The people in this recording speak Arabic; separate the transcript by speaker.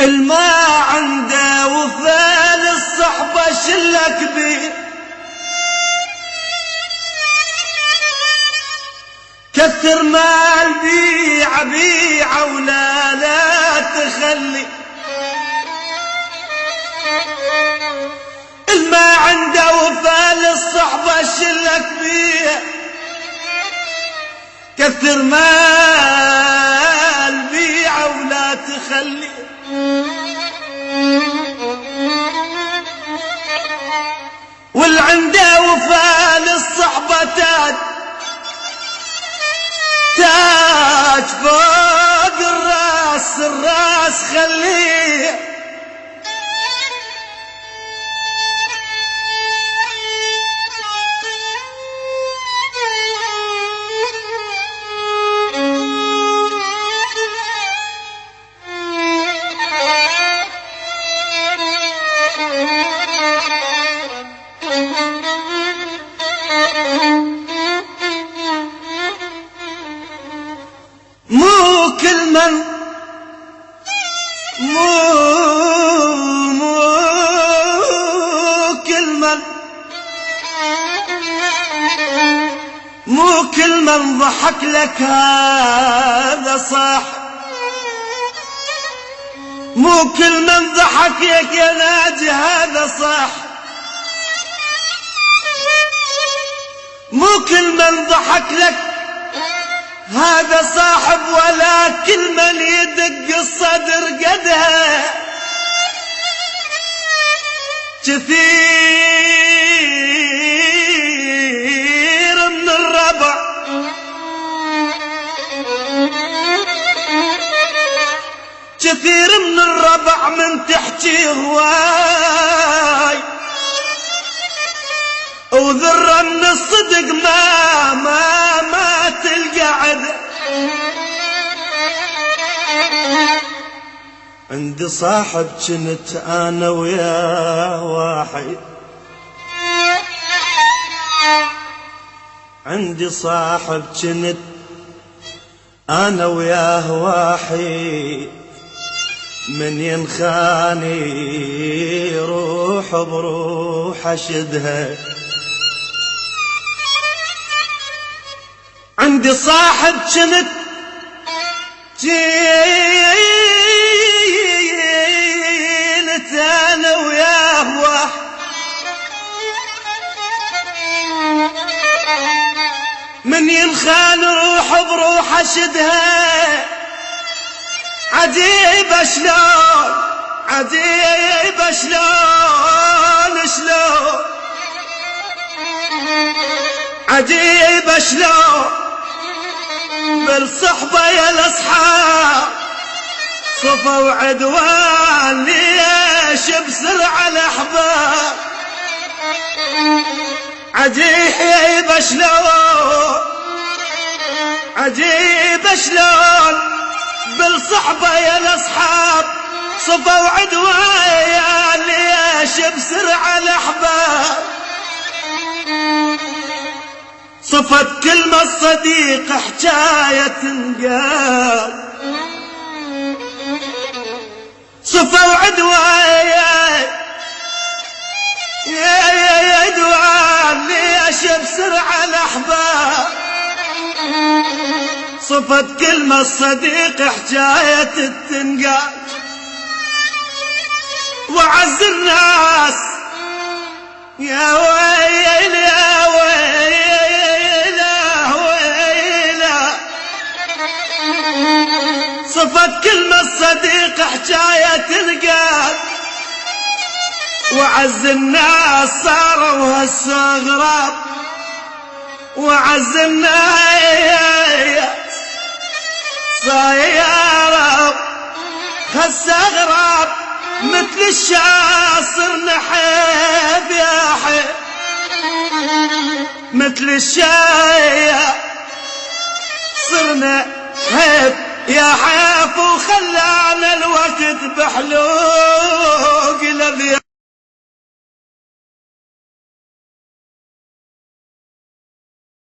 Speaker 1: الما عنده وفاء للصحبة شلة كبير، كثر مال بيع بيع ولا لا تخلي. الما عنده وفاء للصحبة شلة كبير، كثر مال بيع ولا تخلي. واللي عنده وفاء للصحبة تاج فوق الراس، الراس خليه. مو كل من ضحك لك هذا صح، مو كل من ضحك لك يا ناجي هذا صح، مو كل من ضحك لك هذا صاحب، ولا كل من يدق الصدر قدها. كثير من الربع كثير من الربع من تحكي هواي، وذرة من الصدق ما تلقى عده. عندي صاحب كنت انا وياه واحد، عندي صاحب كنت انا وياه واحد، من ينخاني روح بروح اشدها. عندي صاحب كنت انا وياه واحد، من ينخان روح بروح اشدها. عجيب شلون عجيب شلون عجيب شلون بالصحبة يا الاصحاب صفا وعدوان، ليش بسرعة الاحباب. عجيب شلون عجيب شلون بالصحبة يا الاصحاب صفا وعدوان، ليش بسرعة الاحباب. صفت كلمة الصديق حكاية تنقال، صفا وعدوان يا عدوان، ليش بسرعة الاحباب. صفت كلمة الصديق حكاية تنقال، وعز الناس يا ويل يا ويل صفت كلمة الصديق حكاية تنقال، وعز الناس صاروا هسه غراب، وعز الناس صايروا هسه غراب. مثل الشاصر نحيف يا حيف، مثل الشايع صرنا حيف يا حيف، وخلانا الوقت بحلول